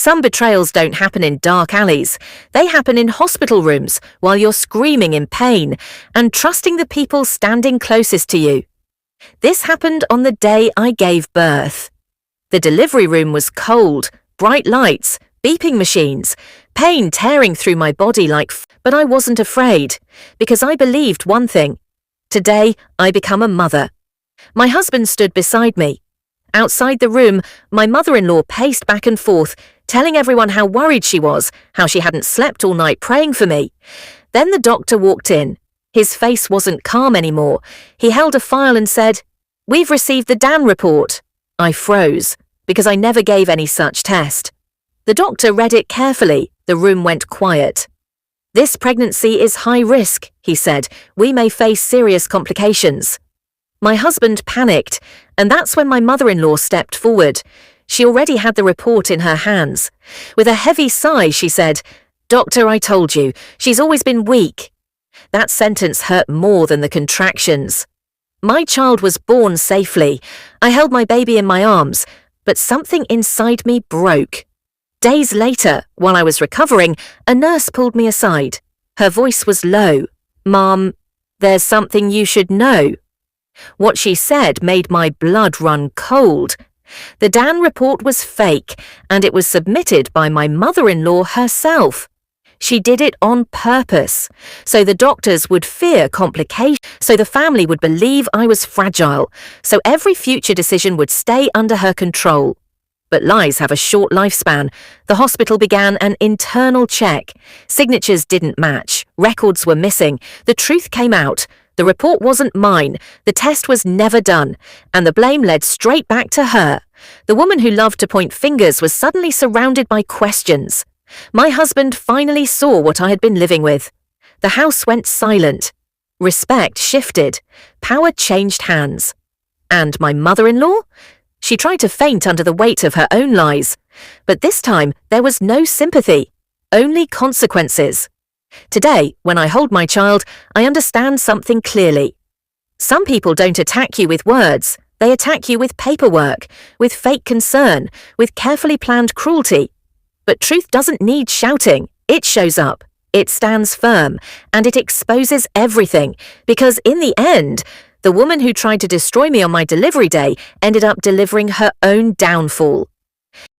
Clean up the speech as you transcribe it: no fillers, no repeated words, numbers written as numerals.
Some betrayals don't happen in dark alleys. They happen in hospital rooms while you're screaming in pain and trusting the people standing closest to you. This happened on the day I gave birth. The delivery room was cold, bright lights, beeping machines, pain tearing through my body but I wasn't afraid, because I believed one thing. Today, I become a mother. My husband stood beside me. Outside the room, my mother-in-law paced back and forth, telling everyone how worried she was, how she hadn't slept all night praying for me. Then the doctor walked in. His face wasn't calm anymore. He held a file and said, "We've received the Dan report." I froze, because I never gave any such test. The doctor read it carefully. The room went quiet. "This pregnancy is high risk," he said. "We may face serious complications." My husband panicked, and that's when my mother-in-law stepped forward. She already had the report in her hands. With a heavy sigh, she said, "Doctor, I told you, she's always been weak." That sentence hurt more than the contractions. My child was born safely. I held my baby in my arms, but something inside me broke. Days later, while I was recovering, a nurse pulled me aside. Her voice was low. "Mom, there's something you should know." What she said made my blood run cold. The Dan report was fake, and it was submitted by my mother-in-law herself. She did it on purpose, so the doctors would fear complications, so the family would believe I was fragile, so every future decision would stay under her control. But lies have a short lifespan. The hospital began an internal check. Signatures didn't match. Records were missing. The truth came out. The report wasn't mine. The test was never done. And the blame led straight back to her. The woman who loved to point fingers was suddenly surrounded by questions. My husband finally saw what I had been living with. The house went silent. Respect shifted. Power changed hands. And my mother-in-law? She tried to faint under the weight of her own lies. But this time, there was no sympathy, only consequences. Today, when I hold my child, I understand something clearly. Some people don't attack you with words. They attack you with paperwork, with fake concern, with carefully planned cruelty. But truth doesn't need shouting. It shows up. It stands firm, and it exposes everything, because in the end, the woman who tried to destroy me on my delivery day ended up delivering her own downfall.